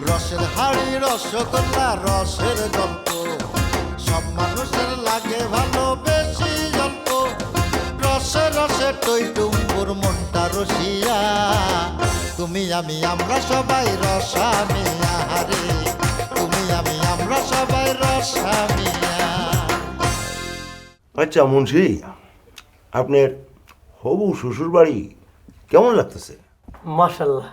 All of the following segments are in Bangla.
রসের হাড়ি রসগোল্লা রসের গল্প সব মানুষের লাগে ভালো বেশি অল্প রসে রসে টইটুম্বুর মনটা রসিয়া তুমি আমি আমরা সবাই রসামিয়া হারে তুমি আমি আমরা সবাই রসামিয়া। আচ্ছা মুন্সি, আপনার হবু শ্বশুর বাড়ি কেমন লাগতেছে? মাশাল্লাহ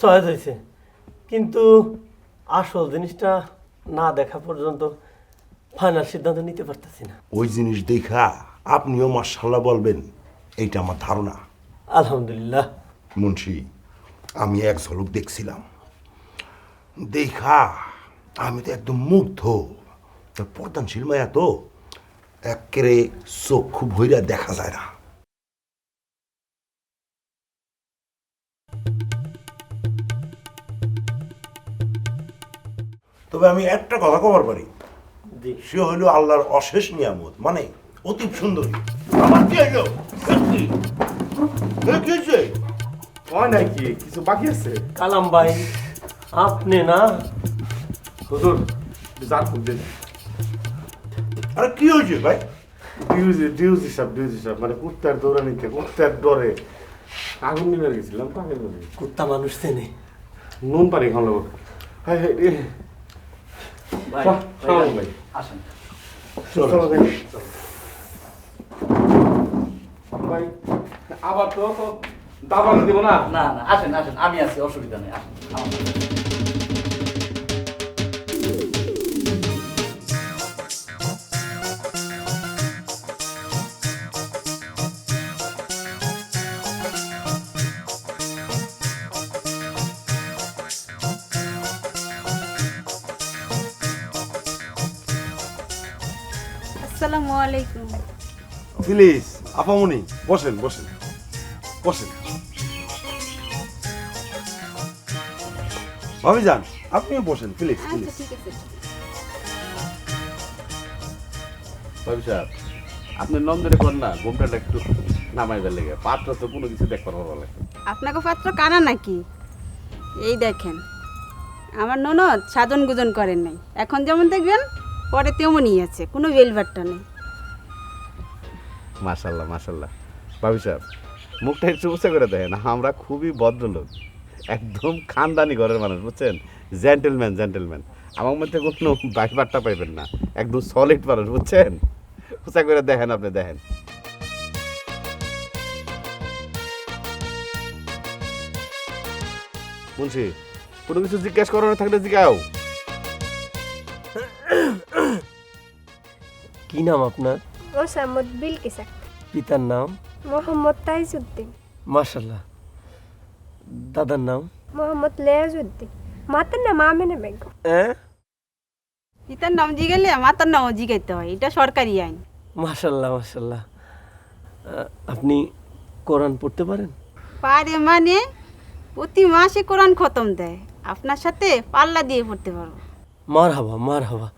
চয়েস হয়েছে, কিন্তু আসল জিনিসটা না দেখা পর্যন্ত ফাইনাল সিদ্ধান্ত নিতে পারতেছি না। ওই জিনিস দেখা আপনিও মাশাল্লাহ বলবেন, এইটা আমার ধারণা। আলহামদুলিল্লাহ। মুন্সি, আমি এক ঝলক দেখছিলাম, দেখা আমি তো একদম মুগ্ধ। তার পর্দানশীল মায়া তো একেবারে চক্ষু ভইরা দেখা যায় না। তবে আমি একটা কথা কবার পারি, জি। সে হইল আল্লাহর অশেষ নিয়ামত, মানে অতি সুন্দরী। আমার কি হইল? কি হয়েছে? হয় নাকি কিছু বাকি আছে? কালাম ভাই, আপনি না হুজুর যার খুব দিন আরে কি হয়েছে ভাই? ডিউজ হিসাব মানে কুত্তার দৌড়ানিতে কুত্তার ডরে আগুন নিবে গেছিলাম তো আগের মধ্যে কুত্তা মানুষ চেনে। নুন পানি খাওয়া লাগবে। হাই হাই ভাই আসেন। চলো ভাই আবার তো দাবা দিব না। না না আসেন আসেন, আমি আছি, অসুবিধা নেই, আসেন আমার সাথে। আসসালামু আলাইকুম। প্লিজ আপামনি বসেন বসেন বসেন। ভাবি যান, আপনিও বসেন প্লিজ আচ্ছা প্লিজ। ঠিক আছে। ভাবি সাহেব, আপনার নন্দনে কর না ঘুমটাটা একটু নামাইবার লেগে, পাত্র তো কোনো কিছু দেখবার বলে। আপনাকে পাত্র কানা নাকি? এই দেখেন, আমার ননদ সাধন গুজন করেন নাই, এখন যেমন দেখবেন পরে তেমনই আছে, কোনো বেলবাট্টা নেই। মাশাল্লাহ মাশাল্লাহ। ভাবি সাহেব, মুখটা একটু উঁচা করে দেয় না, আমরা খুবই ভদ্রলোক, একদম খানদানি ঘরের মানুষ, বুঝছেন? জেন্টেলম্যান জেন্টেলম্যান, আমার মধ্যে কোনো বাইবারটা পাইবেন না, একদম সলিড মানুষ, বুঝছেন? উঁচা করে দেখেন, আপনি দেখেন। মুন্সি, কোনো কিছু জিজ্ঞেস করানো থাকলে জিজ্ঞাও। কি নাম আপনার? মোসাম্মদ বিলকিস আক্তার। পিতার নাম? মোহাম্মদ তাইজউদ্দিন। মাশাল্লাহ। দাদার নাম? মোহাম্মদ লেয়াজউদ্দিন। মাতার নাম আমেনা বেগম। পিতার নাম জিগাইলে মাতার নামও জিগাইতে হয়, এটা সরকারি আইন। মাশাল্লাহ মাশাল্লাহ। আপনি কোরআন পড়তে পারেন? পারে মানে প্রতি মাসে কোরআন খতম দেয়, আপনার সাথে পাল্লা দিয়ে পড়তে পারবো। মার হাবা,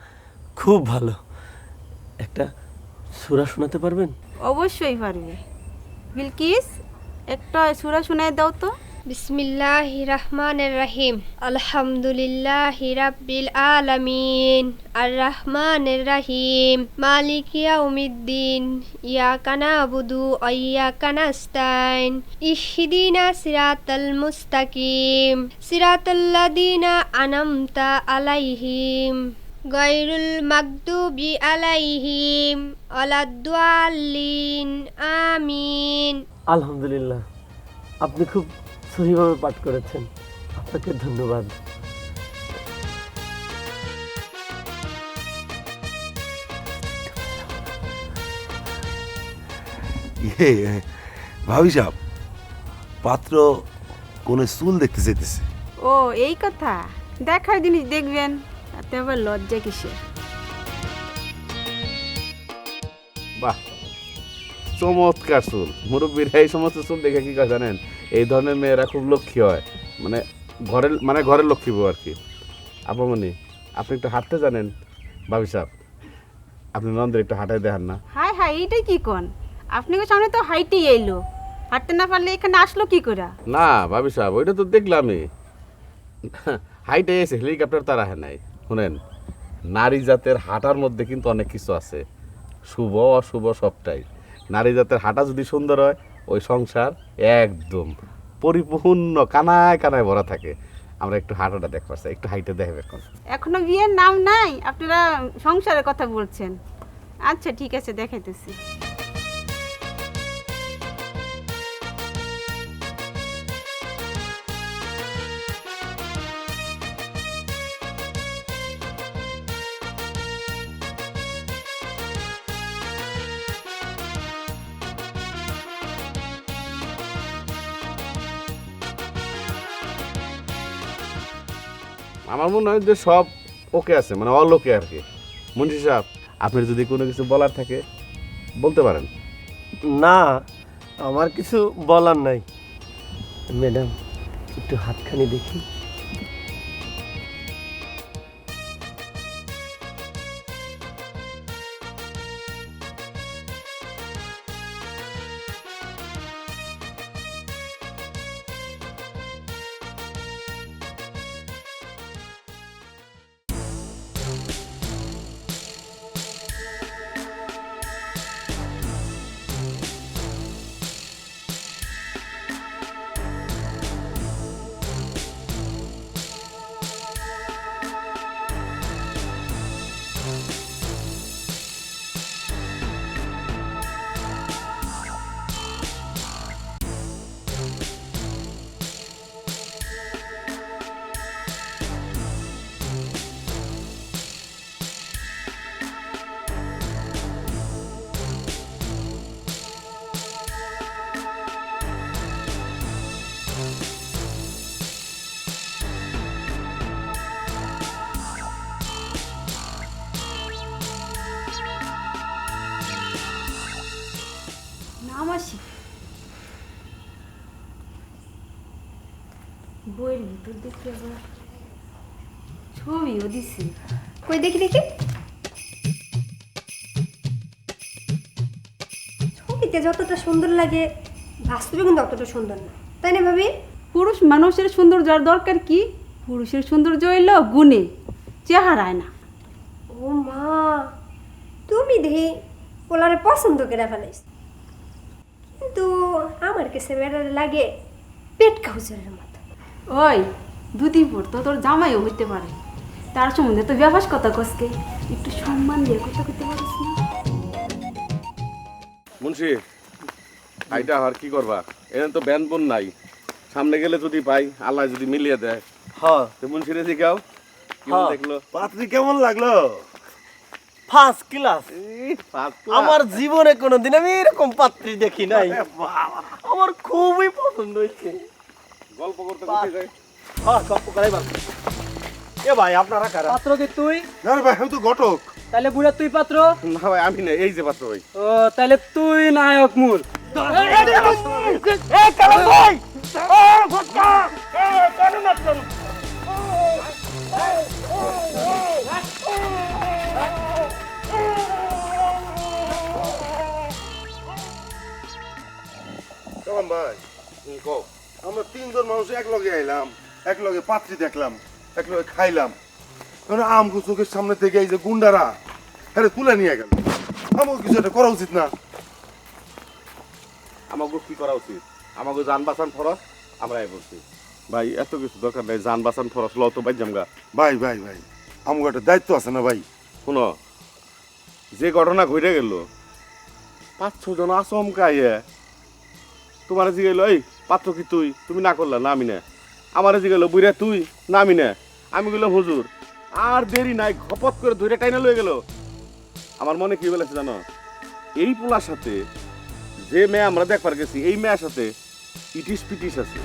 খুব ভালো। একটা সূরা শোনাতে পারবেন? অবশ্যই পারবে। বিলকিস, একটা সূরা শোনায় দাও তো। বিসমিল্লাহির রহমানির রহিম। আলহামদুলিল্লাহি রাব্বিল আলামিন আর রহমানির রহিম মালিকি ইয়াউমিদ্দিন ইয়াকা নাবুদু ওয়া ইয়াকা নাস্তাইন ইহদিনাস সিরাতাল মুস্তাকিম সিরাতাল্লাযিনা আনআমতা আলাইহিম গায়রুল মাগদুবি আলাইহিম ওয়ালাদ-দাল্লিন আমিন। আলহামদুলিল্লাহ, আপনি খুব সহিভাবে পাঠ করেছেন, আপনাকে ধন্যবাদ। ভাবি সাহেব, পাত্র কোনে চুল দেখতে চাইতেছে। ও এই কথা, দেখার জিনিস দেখবেন, তাতে আবার লজ্জা কিসের? বাহ, চমৎকার চুল। মুরব্বীর এই সমস্ত চুল দেখে কি কথা জানেন, এই ধরনের মেয়েরা খুব লক্ষ্মী হয়, ঘরের লক্ষ্মী বউ আর কি। আপামনি, আপনি একটু হাঁটতে জানেন? ভাবি সাহেব, আপনি নন্দের একটু হাঁটাই দেখান না? হাই হাই, এইটাই কি কোন? আপনাকে সামনে তো হাইটেই এলো, হাঁটতে না পারলে এখানে আসলো কি করে? না ভাবি সাহেব, ওইটা তো দেখলামই। হাইটে এসে হেলিকপ্টার তারা হ্যাঁ নাই। শুনেন, নারী জাতের হাঁটার মধ্যে কিন্তু অনেক কিছু আছে, শুভ অশুভ সবটাই। নারী জাতের হাঁটা যদি সুন্দর হয়, ওই সংসার একদম পরিপূর্ণ কানায় কানায় ভরা থাকে। আমরা একটু হাঁটাটা দেখতে পাচ্ছি, একটু হাইটে দেখবে এখন। এখনো বিয়ের নাম নাই, আপনারা সংসারের কথা বলছেন। আচ্ছা ঠিক আছে, দেখাইতেছি। আমার মনে হয় যে সব ওকে আছে, মানে অল ওকে আর কি। মুন্সি সাহেব, আপনার যদি কোনো কিছু বলার থাকে বলতে পারেন। না, আমার কিছু বলার নাই। ম্যাডাম, একটু হাতখানি দেখি। নামাসি বইয়ের ভিতর দেখি আবার ছবিও দিছি। কই দেখি দেখি। ছবিতে যতটা সুন্দর লাগে বাস্তবে কিন্তু অতটা সুন্দর না, তাই না ভাবি? পুরুষ মানুষের সৌন্দর্য আর দরকার কি? পুরুষের সৌন্দর্য হইল গুণে, চেহারায় না। ও মা, তুমি দেখি ওলারে পছন্দ করে ফেলাইস, কিন্তু আমার কাছে বেড়ারে লাগে পেট কাউচের মতো। ওই দুদিন পর তো তোর জামাইও হইতে পারে, তার সম্বন্ধে তো ব্যবহার কথা কসকে, একটু সম্মান দিয়ে কথা করতে পারিস না? মুন্সি, আইটা আর কি করবা? এখানে তো ব্যান বোন নাই, সামনে গেলে যদি পাই, আল্লাহ যদি মিলিয়ে দেয়। হ্যাঁ, তো মুন্সিরে জিগাও কেমন দেখলো? পাত্রী কেমন লাগলো? First class. আমার আমার জীবনে কোনোদিন আমি এরকম পাত্রী দেখি নাই। আমার খুবই পছন্দ হয়েছে। গল্প করতে করতে যাই। হ্যাঁ, গল্প করাই ভালো। এ ভাই, আপনারা কারা? পাত্র কি তুই? না রে ভাই, আমি তো ঘটক। তাহলে বুড়া তুই পাত্র? না ভাই, আমি না, এই যে পাত্র ভাই। ও তাহলে তুই নায়ক মূল। কেমন ভাই? কও। আমরা তিনজন মানুষ এক লগে আইলাম, এক লগে পাত্রী দেখলাম, এক লগে খাইলাম। মানে আমগো চোখের সামনে থেকে এই যে গুন্ডারা আরে তুলে নিয়ে গেল, আমাকে কিছু একটা করা উচিত না? আমাকে কি করা উচিত? আমাকে যান বাঁচান ফরস, আমরাই বলছি ভাই, এত কিছু দরকার নাই, যান বাঁচান ফরস ল তো বাইজামগা। ভাই ভাই ভাই, আমাকে একটা দায়িত্ব আছে না ভাই? শুনো, যে ঘটনা ঘটে গেল, 5-6 জন আচমকাইয়ে তোমার জিগাইল, এই পাত্র কি তুই? তুমি না করলা, না আমি না। আমার জিগাইল, বুড়া তুই? না আমি না। আমি বললাম হুজুর। আর দেরি নাই, ঘপত করে ধরে টাইনা লয়ে গেল। আমার মনে কি বলেছে জানো? এই পোলার সাথে যে মেয়ে আমরা দেখবার গেছি, এই মেয়ের সাথে ইটিস পিটিস আছে।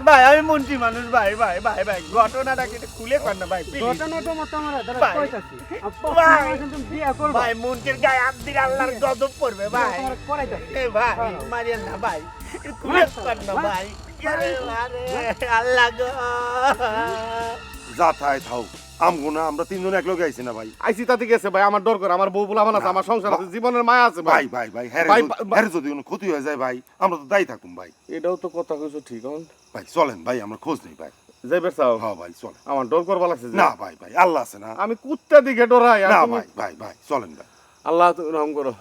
ভাই আমি মন্ত্রী মানুষ ভাই ভাই ভাই ভাই ঘটনাটা কি খুলে কর না ভাই please। ঘটনাটা মতো আমার দাঁড়া ভাই। কইতাছি ভাই। তুমি বিয়া করবা ভাই মন্ত্রীর গায়ে হাত দিলে আল্লাহর গজব পড়বে ভাই তোমার করাইতাছি এ ভাই মারিয়েন না ভাই খুলে কর না ভাই আরে আরে আল্লাহ গো যা থাই থাও আমগো না আমরা তিনজন এক লগে আইছি না ভাই আইসি তাতে গেছে ভাই, আমার ডর করে, আমার বউ বলা আছে, আমার সংসার আছে, জীবনের মায়া আছে ভাই ভাই। ভাই ভাই হ্যাঁ ভাই, হ্যাঁ যদি কোনো ক্ষতি হয়ে যায় ভাই আমরা তো দায়ী থাকুম ভাই। এটাও তো কথা কইছো ঠিক হন। ভাই চলেন ভাই আমরা খোঁজ নেই ভাই। যাইবে চাও? হ্যাঁ ভাই চলেন। আমার ডর করবা লাগছে যে। না ভাই ভাই আল্লাহ আছে না। আমি কুত্তা দিকে ডরাই আর না তুমি- ভাই ভাই ভাই চলেন ভাই। আল্লাহ তুমি রহম করো।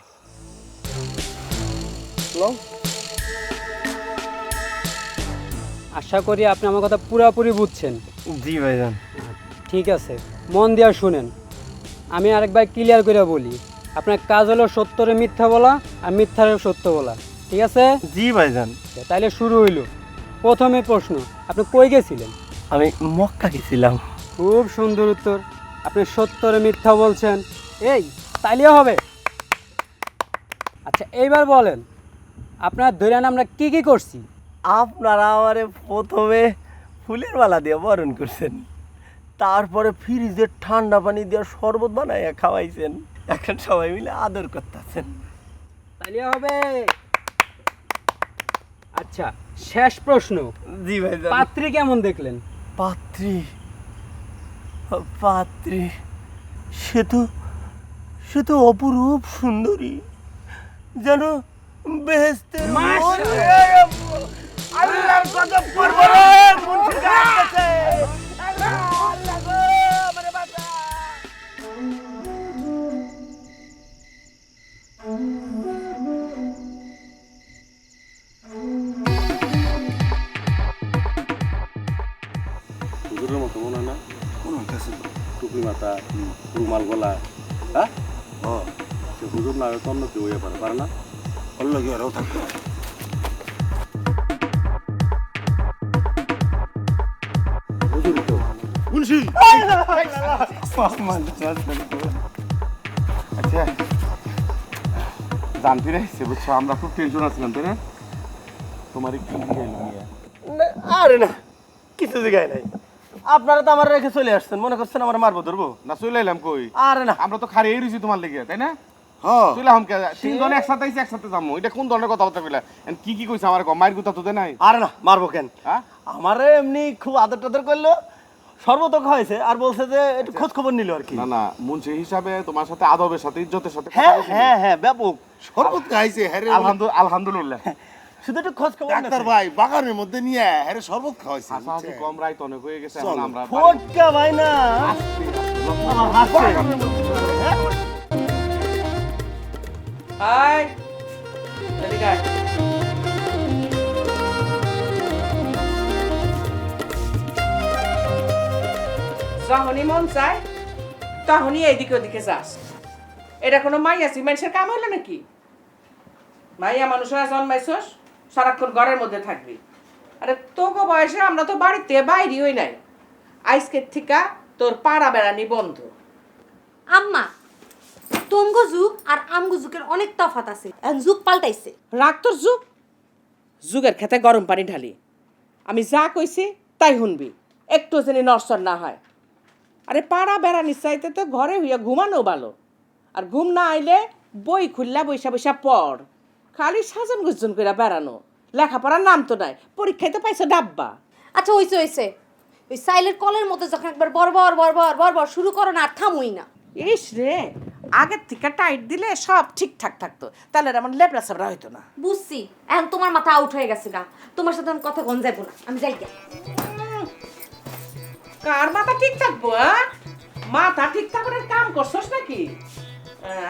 লও। আশা করি আপনি আমার কথা পুরোপুরি বুঝছেন। জি ভাইজান ঠিক আছে, মন দিয়া শুনেন। আমি আরেকবার ক্লিয়ার করে বলি, আপনার কাজ হলো সত্যরে মিথ্যা বলা আর মিথ্যারে সত্য বলা, ঠিক আছে? জি ভাইজান তাইলে শুরু হইল। প্রথমে প্রশ্ন, আপনি কই গেছিলেন? আমি মক্কা গেছিলাম খুব সুন্দর উত্তর। আপনি সত্যরে মিথ্যা বলছেন, এই তাইলেও হবে। আচ্ছা এইবার বলেন, আপনার ধরেন আমরা কি কি করছি? আপনারা আমারে প্রথমে ফুলের মালা দিয়ে বরণ করছেন, তারপরে ফ্রিজের ঠান্ডা পানি দিয়ে শরবত বানাইয়া খাওয়াইছেন, এখন সবাই মিলে আদর করতেছেন। তাইলে হবে। আচ্ছা শেষ প্রশ্ন, জি ভাই পাত্রী কেমন দেখলেন? পাত্রী পাত্রী সে তো অপরূপ সুন্দরী, যেন বেহেশতের আল্লাহর গজব পড়বে রে মুন্সি গাছে আল্লাহ গো আমারে বাঁচা। হুজুরের মতো মনে হয় না? কোন হইতাছে তো? টুপি মাথা, রুমাল গলা, হ্যাঁ? সে হুজুর না হয়তো অন্য কেউ হইয়া পারে না? ওর লগে আরও থাকতে হয়। হুজুরই তো। মুন্সি আচ্ছা জানতে রাখছে বুঝছো, আমরা খুব টেনশন আছিলাম তাই না? তোমার কি আরে না কিছু জায়গায় নাই, আপনারা তো আমার রেখে চলে আসছেন, মনে করছেন আমার মারবো ধরবো? না চলে এলাম কই? আরে না আমরা তো খারিয়ে রয়েছি তোমার লেগে তাই না? হ্যাঁ চলে আমকে তিনজন একসাথে আইছি, একসাথে যাবো। এটা কোন ধরনের কথাবার্তা কইলা? কি কি কইছে আমার মায়ের কথা তো দেয় নাই? আরে না মারবো কেন, হ্যাঁ আমারে এমনি খুব আদর টাদর করলো, সর্বত খাওয়াইছে আর বলছে যে একটু খোঁজ খবর নিল আর কি। না না মুন্সি হিসাবে তোমার সাথে আদবের সাথে ইজ্জতের সাথে কথা হ্যাঁ বলছি। হ্যাঁ হ্যাঁ ব্যাপক, শরবত খাইছে হ্যাঁ রে। আলহামদুলিল্লাহ। শুধু একটু খোঁজ খবর ডাক্তার ভাই বাগানের মধ্যে নিয়ে হ্যাঁ রে শরবত খাওয়াইছে। হাসাহাসি কম রাইত অনেক হয়ে গেছে, এখন চলো। আমরা ফটকা ভাই না আমার হাসছে। হাই এদিকে আয়। যখনই মন চায় তখনই এইদিকে ওদিকে যাস। এটা কোনো মাইয়াছি মানুষের কাম হইলো নাকি? মাইয়া মানুষ হয়ে জন্মাইছস, সারাক্ষণ ঘরের মধ্যে থাকবি। আরে তোকে বয়সে আমরা তো বাড়িতে বাইরে হই নাই। আজকের থেকে তোর পাড়া বেড়ানি বন্ধ। আম্মা তোমগো যুগ আর আমগো যুগের অনেক তফাৎ আছে, এখন যুগ পাল্টাইছে। রাগ তোর যুগ, যুগের খেতে গরম পানি ঢালি। আমি যা কইছি তাই শুনবি, একটু যেন নরসর না হয়। আরে পাড়া বেড়ানির চাইতে তো ঘরে হইয়া ঘুমানো ভালো। আর ঘুম না আইলে বই খুললা বৈশা বৈশা পড়। খালি সাজন গুজন করে বেড়ানো, লেখাপড়ার নাম তো নাই, পরীক্ষায় তো পাইছো ডাব্বা। আচ্ছা হইছে হইছে, ওই সাইলের কলের মতো যখন একবার বরবর বরবর বরবর শুরু করো না আর থামুই না। ইস রে, আগের থেকে টাইট দিলে সব ঠিকঠাক থাকতো, তাহলে আর আমার লেবড়া সাবড়া হইতো না। বুঝছি, এখন তোমার মাথা আউট হয়ে গেছে গা, তোমার সাথে আমি কথা গঞ্জাইবো না, আমি যাই গে। কার মাথা ঠিক থাকবো? হ্যাঁ, মাথা ঠিক থাকার কাম করছস নাকি?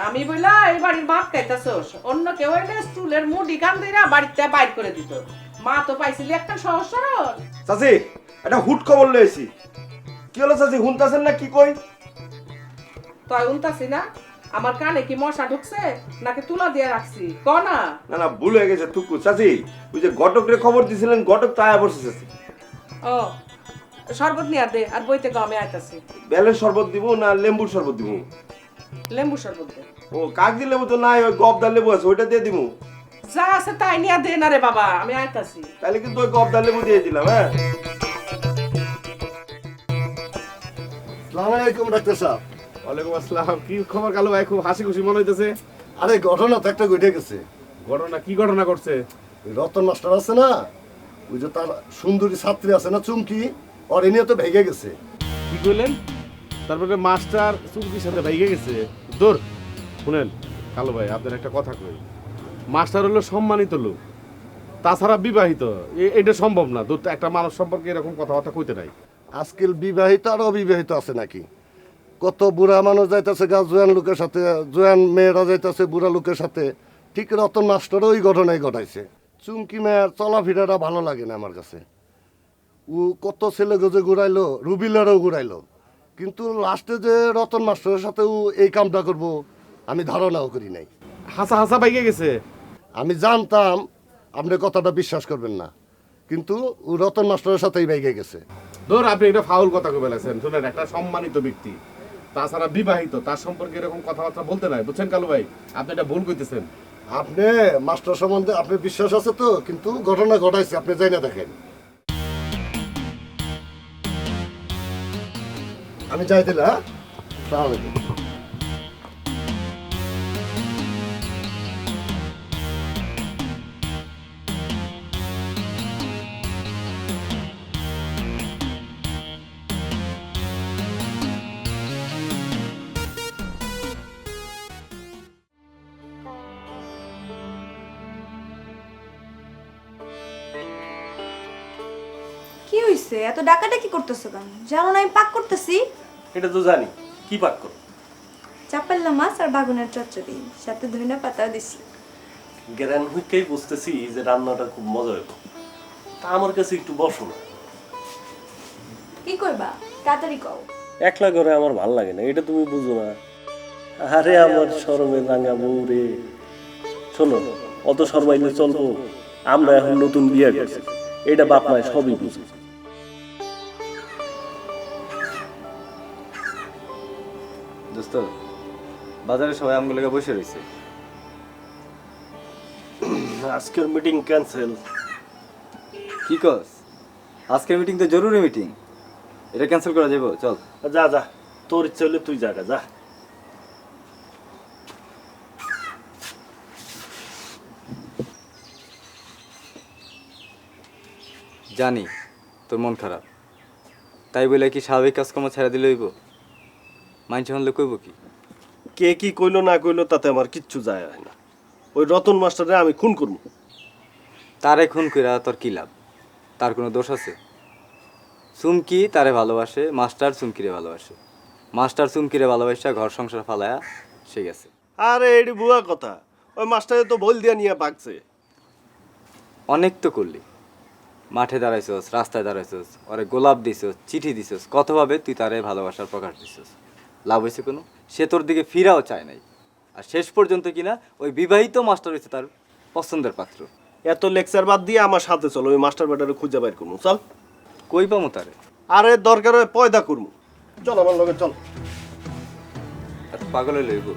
আমি বললা এই বাড়ির মাপ খাইতেছস, অন্য কেউ হইলে চুলের মুডি কান দিরা বাড়িতে বাইর করে দিত। মা তো পাইছিলি একটা সহজ সরল। চাচি এটা হুট খবর লইছি, কি হলো চাচি শুনতাছেন না কি কই? তাই উনতাছি না, আমার কানে কি মশা ঢুকছে নাকি তুলা দিয়ে রাখছি ক না? না না ভুল হয়ে গেছে টুকু চাচি, ওই যে ঘটকরে খবর দিছিলেন ঘটক তো আয়া বসে চাচি। ও শরবত নিয়ে দে, আর বইতে গমে আইতাছি। বেলের শরবত দিব না লেম্বুর শরবত দিব? লেম্বু শরবত দে। ও কাগজি লেবু তো নাই, ওই গবদার লেবু আছে ওইটা দিয়ে দিব। যা আছে তাই নিয়ে দে না রে বাবা, আমি আইতাছি। তাহলে কিন্তু ওই গবদার লেবু দিয়ে দিলাম, হ্যাঁ? আসসালামু আলাইকুম ডাক্তার সাহেব। ওয়ালাইকুম আসসালাম। কি খবর কালু ভাই? খুব হাসি খুশি মনে হইতেছে। আরে ঘটনা তো একটা ঘটে গেছে। ঘটনা কি ঘটনা ঘটছে? ওই রতন মাস্টার আছে না, ওই যে তার সুন্দরী ছাত্রী আছে না চুমকি, ওর এ নিয়ে তো ভেঙে গেছে। কি কইলেন? তারপরে মাস্টার চুমকির সাথে ভাইগে গেছে? দূর, শুনেন কালু ভাই, আপনার একটা কথা কই। মাস্টার হলো সম্মানিত লোক, তাছাড়া বিবাহিত। এটা সম্ভব না। দূর, একটা মানুষ সম্পর্কে এরকম কথাবার্তা কইতে নাই। আজকাল বিবাহিত আর অবিবাহিত আছে নাকি? কত বুড়া মানুষ যাইতেছে গা জোয়ান লোকের সাথে, জোয়ান মেয়েরা যাইতেছে বুড়া লোকের সাথে। ঠিক রতন মাস্টারও ওই ঘটনাই ঘটাইছে। চুমকি মেয়ের চলাফেরাটা ভালো লাগে না আমার কাছে। ও কত ছেলে গজে ঘুরাইলো, রুবিলারও ঘুরাইলো, কিন্তু লাস্টে যে রতন মাস্টারের সাথে ও এই কামটা করবো আমি ধারণাও করি নাই। হাসা হাসা ভাইগে গেছে। আমি জানতাম আপনি কথাটা বিশ্বাস করবেন না, কিন্তু ও রতন মাস্টারের সাথেই বাইকে গেছে। ধর, আপনি এটা ফাউল কথা কই বলেছেন। শুনেন, একটা সম্মানিত ব্যক্তি, তাছাড়া বিবাহিত, তার সম্পর্কে এরকম কথাবার্তা বলতে নাই। বুঝছেন কালু ভাই, আপনি এটা ভুল কইতেছেন। আপনি মাস্টার সম্বন্ধে আপনার বিশ্বাস আছে তো, কিন্তু ঘটনা ঘটাইছে আপনি যাই না দেখেন। আমি যাই দিলে, হ্যাঁ? আসসালামু আলাইকুম। কি হইছে? এত ডাকাডাকি করতেছো কেন? জানো না আমি পাক করতেছি? এটা তো জানি, কি পাক কর? চাপাল্লা মাছ আর বাগুনের চচ্চড়ি, সাথে ধনিয়া পাতাও দিছি। গ্যারান হুইকেই বুঝতেছি যে রান্নাটা খুব মজা হবে। তা আমার কাছে একটু বসো না। কি কইবা? তাড়াতাড়ি কও। একলা ঘরে আমার ভাল লাগে না, এটা তুমি বুঝো না। আরে আমার শরমে রাঙা বউ রে। শোনো, অত শরমাইলে চলবো? আমরা এখন নতুন বিয়ে করছি, এটা বাপ মায় সবই বুঝি। দোস্ত, বাজারে সবাই আমগুলো বসে রয়েছে। আজকের মিটিং ক্যান্সেল। কি কস? আজকের মিটিং তো জরুরি মিটিং, এটা ক্যান্সেল করা যাবে? চল যা যা, তোর ইচ্ছা হলে তুই জায়গা যা। জানি তোর মন খারাপ, তাই বলে কি স্বাভাবিক কাজকর্ম ছেড়ে দিলে হইব? মাইন্ড হলে কইব কি? কে কি কইলো না কইলো তাতে আমার কিচ্ছু যায় হয় না। ওই রতন মাস্টারে আমি খুন করবো। তারে খুন কইরা তোর কি লাভ? তার কোনো দোষ আছে? চুমকি তারে ভালোবাসে, মাস্টার চুমকিরে ভালোবাসে। মাস্টার চুমকিরে ভালোবাসা ঘর সংসার ফালায়া সে গেছে। আরে এটি বুয়া কথা, ওই মাস্টারে তো বল দিয়া নিয়ে পাকছে। অনেক তো করলি, মাঠে দাঁড়াইছস, রাস্তায় দাঁড়াইছস, ওরে গোলাপ দিছস, চিঠি দিছস, কতভাবে তুই তারে ভালোবাসার প্রকাশ দিছস। লাভ হয়েছে কোনো? সে তোর দিকে ফিরাও চায় নাই। আর শেষ পর্যন্ত কিনা ওই বিবাহিত মাস্টার হয়েছে তার পছন্দের পাত্র। এত লেকচার বাদ দিয়ে আমার সাথে চলো, ওই মাস্টার ব্যাটারে খুঁজে বাইর করবো। চল। কই পামো তারে? আরে দরকার হয় পয়দা করবো। চল আমার লগে চল। এত পাগল হয়ে লইব?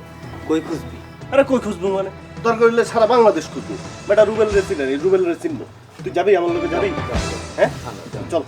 কই খুঁজবি? আরে কই খুঁজবো মানে? দরকার হইলে সারা বাংলাদেশ খুঁজবো। বেটা রুবেল রে চিনি, রুবেল রে চিনবো। তুই যাবি আমার লগে? যাবি? হ্যাঁ চল।